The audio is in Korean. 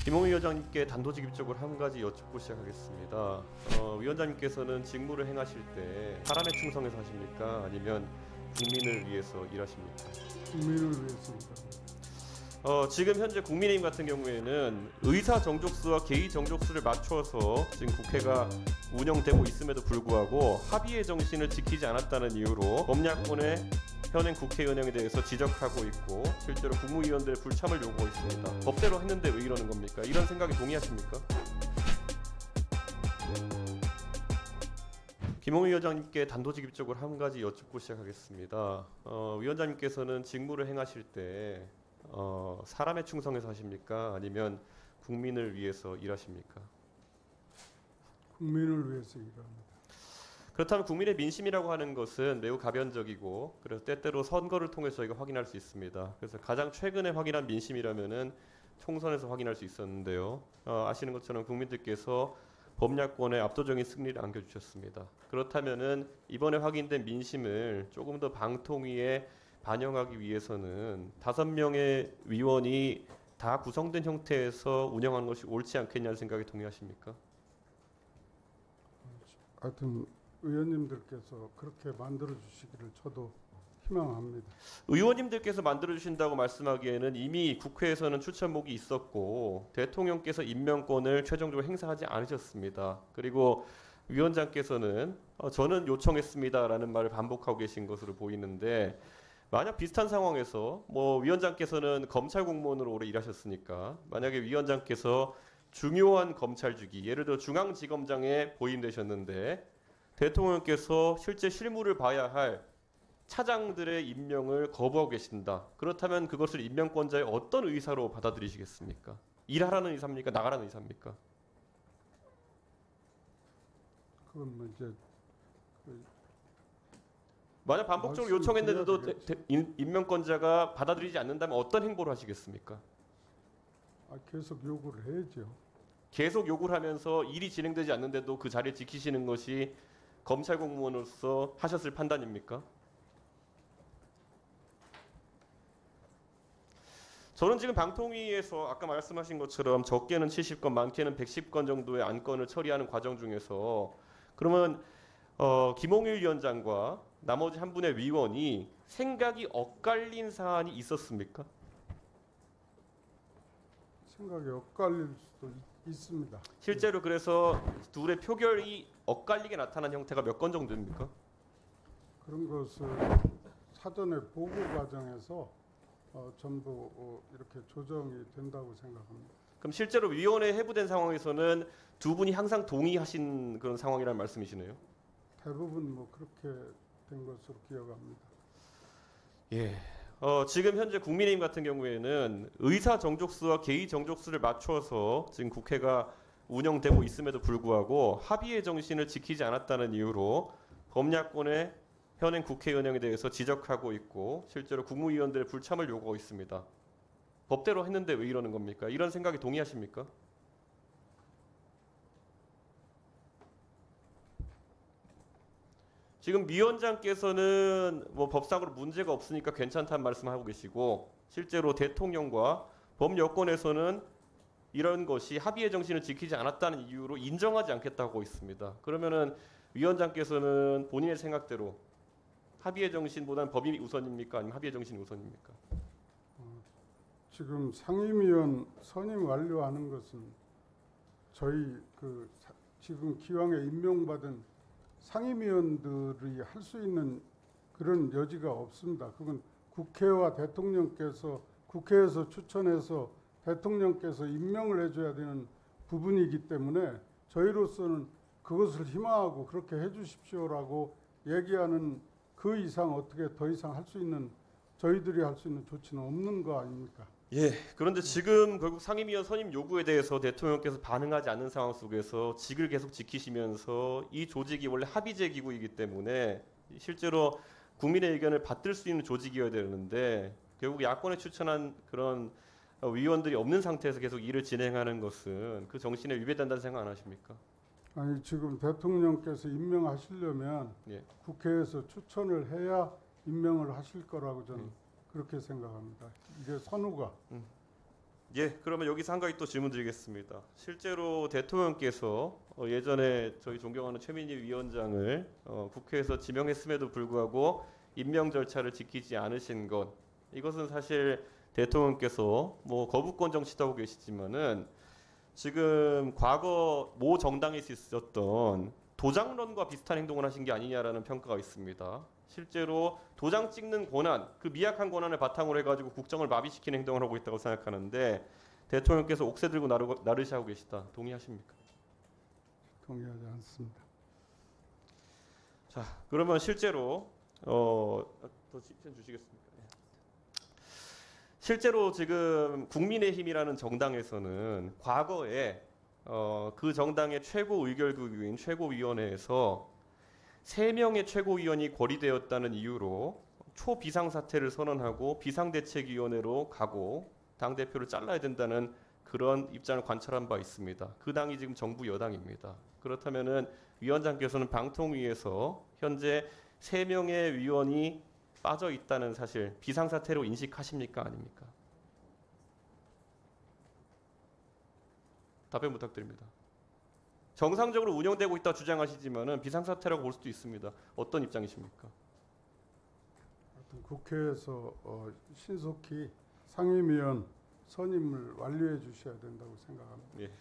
김홍희 위원장님께 단도직입적으로 한 가지 여쭙고 시작하겠습니다. 위원장님께서는 직무를 행하실 때 사람에 충성해서 하십니까? 아니면 국민을 위해서 일하십니까? 국민을 위해서입니다. 지금 현재 국민의힘 같은 경우에는 의사 정족수와 개의 정족수를 맞춰서 지금 국회가 운영되고 있음에도 불구하고 합의의 정신을 지키지 않았다는 이유로 범야권의 현행 국회 운영에 대해서 지적하고 있고 실제로 국무위원들의 불참을 요구하고 있습니다. 법대로 했는데 왜 이러는 겁니까? 이런 생각에 동의하십니까? 김홍희 위원장님께 단도직입적으로 한 가지 여쭙고 시작하겠습니다. 위원장님께서는 직무를 행하실 때 사람에 충성해서 하십니까? 아니면 국민을 위해서 일하십니까? 국민을 위해서 일합니다. 그렇다면 국민의 민심이라고 하는 것은 매우 가변적이고 그래서 때때로 선거를 통해서 저희가 확인할 수 있습니다. 그래서 가장 최근에 확인한 민심이라면은 총선에서 확인할 수 있었는데요. 아시는 것처럼 국민들께서 범야권의 압도적인 승리를 안겨주셨습니다. 그렇다면은 이번에 확인된 민심을 조금 더 방통위에 반영하기 위해서는 5명의 위원이 다 구성된 형태에서 운영하는 것이 옳지 않겠냐는 생각에 동의하십니까? 하여튼 의원님들께서 그렇게 만들어 주시기를 저도 희망합니다. 의원님들께서 만들어주신다고 말씀하기에는 이미 국회에서는 추천목이 있었고 대통령께서 임명권을 최종적으로 행사하지 않으셨습니다. 그리고 위원장께서는 저는 요청했습니다라는 말을 반복하고 계신 것으로 보이는데 만약 비슷한 상황에서 위원장께서는 검찰 공무원으로 오래 일하셨으니까 만약에 위원장께서 중요한 검찰직이 예를 들어 중앙지검장에 보임되셨는데 대통령께서 실제 실무를 봐야 할 차장들의 임명을 거부하고 계신다. 그렇다면 그것을 임명권자의 어떤 의사로 받아들이시겠습니까? 일하라는 의사입니까? 나가라는 의사입니까? 그건 뭐 이제 만약 반복적으로 요청했는데도 임명권자가 받아들이지 않는다면 어떤 행보를 하시겠습니까? 계속 요구를 해야죠. 계속 요구를 하면서 일이 진행되지 않는데도 그 자리를 지키시는 것이 검찰 공무원으로서 하셨을 판단입니까? 저는 지금 방통위에서 아까 말씀하신 것처럼 적게는 70건, 많게는 110건 정도의 안건을 처리하는 과정 중에서 그러면 김홍일 위원장과 나머지 한 분의 위원이 생각이 엇갈린 사안이 있었습니까? 생각이 엇갈릴 수도 있습니다. 실제로 그래서 둘의 표결이 엇갈리게 나타난 형태가 몇 건 정도입니까? 그런 것을 사전에 보고 과정에서 전부 이렇게 조정이 된다고 생각합니다. 그럼 실제로 위원회에 회부된 상황에서는 두 분이 항상 동의하신 그런 상황이라는 말씀이시네요? 대부분 그렇게 된 것으로 기억합니다. 예. 지금 현재 국민의힘 같은 경우에는 의사 정족수와 개의 정족수를 맞춰서 지금 국회가 운영되고 있음에도 불구하고 합의의 정신을 지키지 않았다는 이유로 범야권의 현행 국회 운영에 대해서 지적하고 있고 실제로 국무위원들의 불참을 요구하고 있습니다. 법대로 했는데 왜 이러는 겁니까? 이런 생각에 동의하십니까? 지금 위원장께서는 법상으로 문제가 없으니까 괜찮다는 말씀하고 계시고 실제로 대통령과 범여권에서는 이런 것이 합의의 정신을 지키지 않았다는 이유로 인정하지 않겠다고 있습니다. 그러면은 위원장께서는 본인의 생각대로 합의의 정신보다는 법이 우선입니까? 아니면 합의의 정신이 우선입니까? 지금 상임위원 선임 완료하는 것은 저희 지금 기왕에 임명받은 상임위원들이 할 수 있는 그런 여지가 없습니다. 그건 국회와 대통령께서 국회에서 추천해서 대통령께서 임명을 해줘야 되는 부분이기 때문에 저희로서는 그것을 희망하고 그렇게 해주십시오라고 얘기하는 그 이상 어떻게 더 이상 할 수 있는 저희들이 할 수 있는 조치는 없는 거 아닙니까? 예. 그런데 지금 결국 상임위원 선임 요구에 대해서 대통령께서 반응하지 않는 상황 속에서 직을 계속 지키시면서 이 조직이 원래 합의제 기구이기 때문에 실제로 국민의 의견을 받들 수 있는 조직이어야 되는데 결국 야권에 추천한 그런 위원들이 없는 상태에서 계속 일을 진행하는 것은 그 정신에 위배된다는 생각 안 하십니까? 아니 지금 대통령께서 임명하시려면 국회에서 추천을 해야 임명을 하실 거라고 저는 그렇게 생각합니다. 이게 선후가 예, 그러면 여기서 한 가지 또 질문 드리겠습니다. 실제로 대통령께서 예전에 저희 존경하는 최민희 위원장을 국회에서 지명했음에도 불구하고 임명 절차를 지키지 않으신 것, 이것은 사실 대통령께서 뭐 거부권 정치도 하고 계시지만은 지금 과거 모 정당에서 있었던 도장론과 비슷한 행동을 하신 게 아니냐라는 평가가 있습니다. 실제로 도장 찍는 권한, 그 미약한 권한을 바탕으로 해가지고 국정을 마비시키는 행동을 하고 있다고 생각하는데 대통령께서 옥새 들고 나르시하고 계시다. 동의하십니까? 동의하지 않습니다. 자, 그러면 실제로 더 시간 주시겠습니까? 예. 실제로 지금 국민의힘이라는 정당에서는 과거에 그 정당의 최고 의결국인 최고위원회에서 3명의 최고위원이 고리되었다는 이유로 초비상사태를 선언하고 비상대책위원회로 가고 당대표를 잘라야 된다는 그런 입장을 관찰한 바 있습니다. 그 당이 지금 정부 여당입니다. 그렇다면은 위원장께서는 방통위에서 현재 3명의 위원이 빠져 있다는 사실 비상사태로 인식하십니까? 아닙니까? 답변 부탁드립니다. 정상적으로 운영되고 있다 주장하시지만은 비상사태라고 볼 수도 있습니다. 어떤 입장이십니까? 하여튼 국회에서 신속히 상임위원 선임을 완료해 주셔야 된다고 생각합니다. 예.